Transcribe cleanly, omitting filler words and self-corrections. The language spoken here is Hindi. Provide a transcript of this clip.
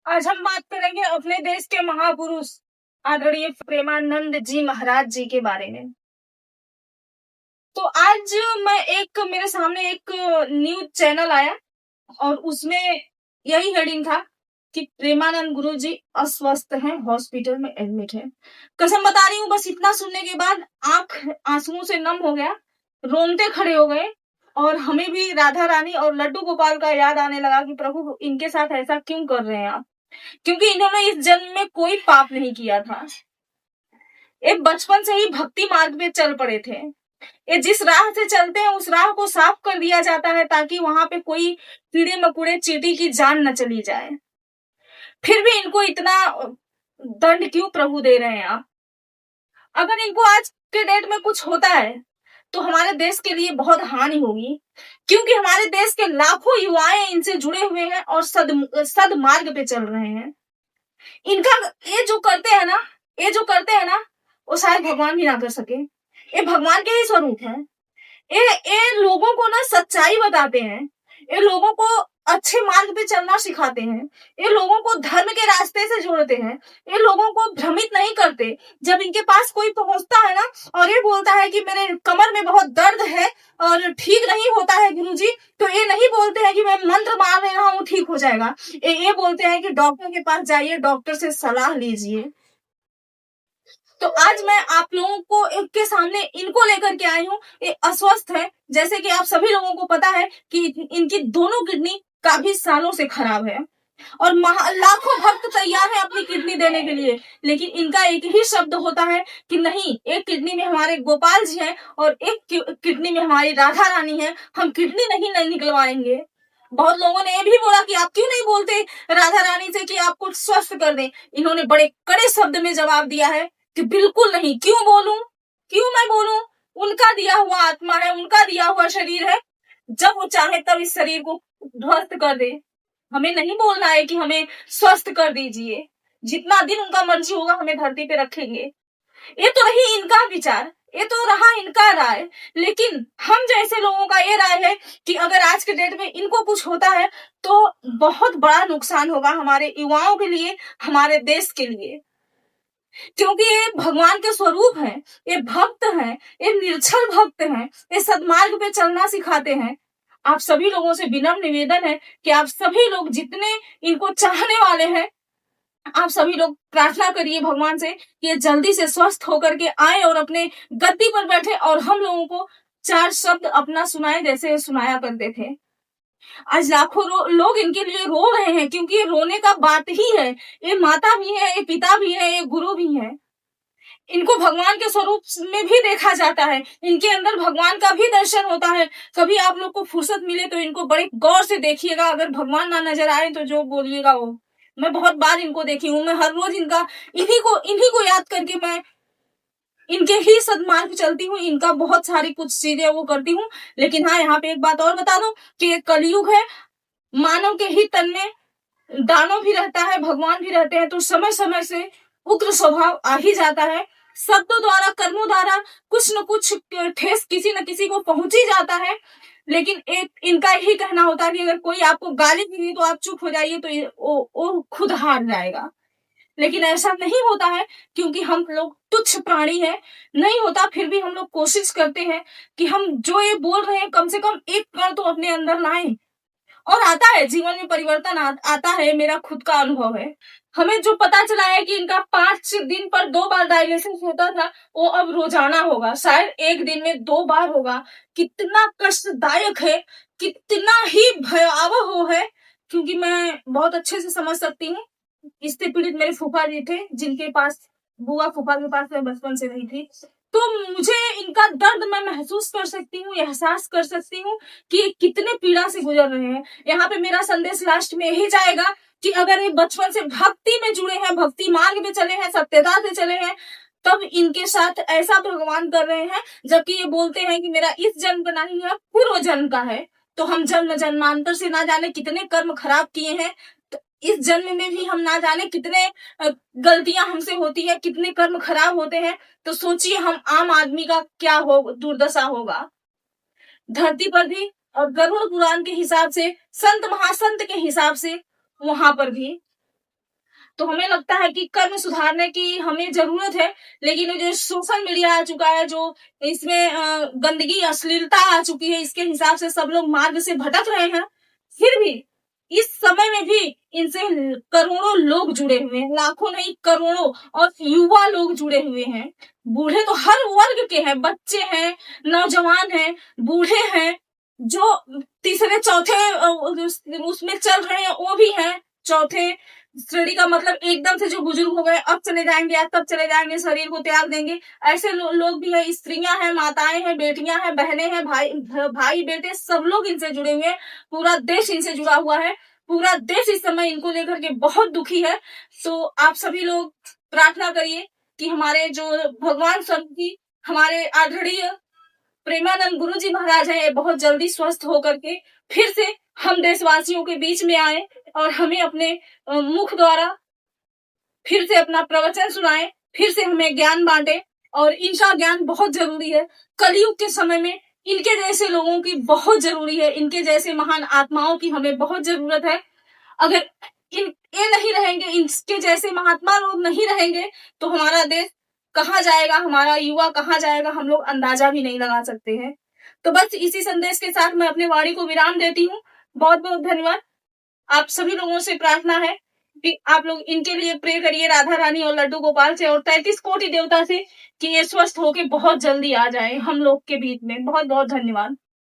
आज हम बात करेंगे अपने देश के महापुरुष आदरणीय प्रेमानंद जी महाराज जी के बारे में। तो आज मेरे सामने एक न्यूज चैनल आया और उसमें यही हेडिंग था कि प्रेमानंद गुरु जी अस्वस्थ हैं, हॉस्पिटल में एडमिट है। कसम बता रही हूँ, बस इतना सुनने के बाद आंख आंसुओं से नम हो गया, रोंगटे खड़े हो गए और हमें भी राधा रानी और लड्डू गोपाल का याद आने लगा कि प्रभु इनके साथ ऐसा क्यों कर रहे हैं आप, क्योंकि इन्होंने इस जन्म में कोई पाप नहीं किया था। ये बचपन से ही भक्ति मार्ग में चल पड़े थे। ये जिस राह से चलते हैं उस राह को साफ कर दिया जाता है ताकि वहां पे कोई कीड़े मकोड़े चींटी की जान न चली जाए। फिर भी इनको इतना दंड क्यों प्रभु दे रहे हैं आप? अगर इनको आज के डेट में कुछ होता है तो हमारे देश के लिए बहुत हानि होगी, क्योंकि हमारे देश के लाखों युवाएं इनसे जुड़े हुए हैं और सदमार्ग पे चल रहे हैं। इनका ये जो करते हैं ना वो शायद भगवान भी ना कर सके। ये भगवान के ही स्वरूप है। ये लोगों को ना सच्चाई बताते हैं, ये लोगों को अच्छे मार्ग पे चलना सिखाते हैं, ये लोगों को धर्म के रास्ते से जोड़ते हैं, ये लोगों को भ्रमित नहीं करते। जब इनके पास कोई पहुंचता है ना और ये बोलता है कि मेरे कमर में बहुत दर्द है और ठीक नहीं होता है गुरुजी, तो ये नहीं बोलते हैं कि मैं मंत्र मार रहा हूँ ठीक हो जाएगा। ये बोलते हैं कि डॉक्टर के पास जाइए, डॉक्टर से सलाह लीजिए। तो आज मैं आप लोगों को एक के सामने इनको लेकर के आई हूँ। ये अस्वस्थ है, जैसे कि आप सभी लोगों को पता है कि इनकी दोनों किडनी काफी सालों से खराब है और लाखों भक्त तैयार है अपनी किडनी देने के लिए, लेकिन इनका एक ही शब्द होता है कि नहीं, एक किडनी में हमारे गोपाल जी हैं और एक किडनी में हमारी राधा रानी है, हम किडनी नहीं निकलवाएंगे। बहुत लोगों ने ये भी बोला कि आप क्यों नहीं बोलते राधा रानी से कि आपको स्वस्थ कर दें। इन्होंने बड़े कड़े शब्द में जवाब दिया है कि बिल्कुल नहीं। क्यों बोलूं, क्यों मैं बोलूं? उनका दिया हुआ आत्मा है, उनका दिया हुआ शरीर है, जब वो चाहे तब इस शरीर को ध्वस्त कर दे। हमें नहीं बोलना है कि हमें स्वस्थ कर दीजिए, जितना दिन उनका मर्जी होगा हमें धरती पे रखेंगे। ये तो रही इनका विचार, ये तो रहा इनका राय, लेकिन हम जैसे लोगों का ये राय है कि अगर आज के डेट में इनको कुछ होता है तो बहुत बड़ा नुकसान होगा हमारे युवाओं के लिए, हमारे देश के लिए, क्योंकि ये भगवान के स्वरूप हैं, ये भक्त हैं, ये निर्छल भक्त हैं, ये सदमार्ग पे चलना सिखाते हैं। आप सभी लोगों से विनम्र निवेदन है कि आप सभी लोग जितने इनको चाहने वाले हैं, आप सभी लोग प्रार्थना करिए भगवान से कि ये जल्दी से स्वस्थ होकर के आए और अपने गद्दी पर बैठे और हम लोगों को चार शब्द अपना सुनाए जैसे सुनाया करते थे। आज लाखों लोग इनके लिए रो रहे हैं, क्योंकि ये रोने का बात ही है। ये माता भी है, ये पिता भी है, ये गुरु भी है। इनको भगवान के स्वरूप में भी देखा जाता है, इनके अंदर भगवान का भी दर्शन होता है। कभी आप लोग को फुर्सत मिले तो इनको बड़े गौर से देखिएगा, अगर भगवान ना नजर आए तो जो बोलिएगा वो। मैं बहुत बार इनको देखी हूँ, मैं हर रोज इन्हीं को याद करके मैं इनके ही सदमार्ग चलती हूँ, इनका बहुत सारी कुछ चीजें वो करती हूँ। लेकिन हाँ, यहाँ पे एक बात और बता दूं कि ये कलयुग है, मानव के ही तन में दानव भी रहता है, भगवान भी रहते हैं, तो समय समय से उग्र स्वभाव आ ही जाता है। शब्दों द्वारा, कर्मों द्वारा कुछ न कुछ ठेस किसी न किसी को पहुंच ही जाता है। लेकिन एक इनका ही कहना होता है कि अगर कोई आपको गाली भी दी तो आप चुप हो जाइए, तो वो खुद हार जाएगा। लेकिन ऐसा नहीं होता है, क्योंकि हम लोग तुच्छ प्राणी हैं, नहीं होता। फिर भी हम लोग कोशिश करते हैं कि हम जो ये बोल रहे हैं कम से कम एक कण तो अपने अंदर लाएं, और आता है, जीवन में परिवर्तन आता है। मेरा खुद का अनुभव है। हमें जो पता चला है कि इनका 5 दिन पर 2 बार डायलिसिस होता था, वो अब रोजाना होगा, शायद एक दिन में 2 बार होगा। कितना कष्टदायक है, कितना ही भयावह है, क्योंकि मैं बहुत अच्छे से समझ सकती हूँ। इससे पीड़ित मेरे फूफा जी थे, जिनके पास, बुआ फूफा के पास मैं बचपन से रही थी, तो मुझे इनका दर्द मैं महसूस कर सकती हूँ, एहसास कर सकती हूँ कि कितने पीड़ा से गुजर रहे हैं। यहाँ पे मेरा संदेश लास्ट में यही जाएगा कि अगर ये बचपन से भक्ति में जुड़े हैं, भक्ति मार्ग में चले हैं, सत्यता से चले हैं, तब इनके साथ ऐसा भगवान कर रहे हैं, जबकि ये बोलते हैं कि मेरा इस जन्म का नहीं है, पूर्व जन्म का है। तो हम जन्म जन्मांतर से ना जाने कितने कर्म खराब किए हैं, तो इस जन्म में भी हम ना जाने कितने गलतियां हमसे होती है, कितने कर्म खराब होते हैं। तो सोचिए हम आम आदमी का क्या हो दुर्दशा होगा धरती पर भी, और गरुड़ पुराण के हिसाब से, संत महासंत के हिसाब से वहां पर भी। तो हमें लगता है कि कर्म सुधारने की हमें जरूरत है, लेकिन जो सोशल मीडिया आ चुका है, जो इसमें गंदगी अश्लीलता आ चुकी है, इसके हिसाब से सब लोग मार्ग से भटक रहे हैं। फिर भी इस समय में भी इनसे करोड़ों लोग जुड़े हुए हैं, लाखों नहीं करोड़ों, और युवा लोग जुड़े हुए हैं। बूढ़े तो हर वर्ग के हैं, बच्चे हैं, नौजवान हैं, बूढ़े हैं, जो तीसरे चौथे उसमें चल रहे हैं वो भी हैं। चौथे श्रेणी का मतलब एकदम से जो बुजुर्ग हो गए, अब चले जाएंगे या तब चले जाएंगे, शरीर को त्याग देंगे, ऐसे लोग भी हैं। स्त्रियां हैं, माताएं हैं, बेटियां हैं, बहनें हैं, भाई बेटे सब लोग इनसे जुड़े हुए हैं। पूरा देश इनसे जुड़ा हुआ है। पूरा देश इस समय इनको लेकर के बहुत दुखी है। तो आप सभी लोग प्रार्थना करिए कि हमारे जो भगवान स्वरूप की हमारे आदरणीय प्रेमानंद गुरु जी महाराज हैं, ये बहुत जल्दी स्वस्थ होकर के फिर से हम देशवासियों के बीच में आए और हमें अपने मुख द्वारा फिर से अपना प्रवचन सुनाए, फिर से हमें ज्ञान बांटे। और इनका ज्ञान बहुत जरूरी है। कलयुग के समय में इनके जैसे लोगों की बहुत जरूरी है, इनके जैसे महान आत्माओं की हमें बहुत जरूरत है। अगर ये नहीं रहेंगे, इनके जैसे महात्मा लोग नहीं रहेंगे, तो हमारा देश कहाँ जाएगा, हमारा युवा कहाँ जाएगा, हम लोग अंदाजा भी नहीं लगा सकते हैं। तो बस इसी संदेश के साथ मैं अपने वाणी को विराम देती हूँ। बहुत बहुत धन्यवाद। आप सभी लोगों से प्रार्थना है कि आप लोग इनके लिए प्रे करिए, राधा रानी और लड्डू गोपाल से और 33 कोटि देवता से, कि ये स्वस्थ होके बहुत जल्दी आ जाए हम लोग के बीच में। बहुत बहुत धन्यवाद।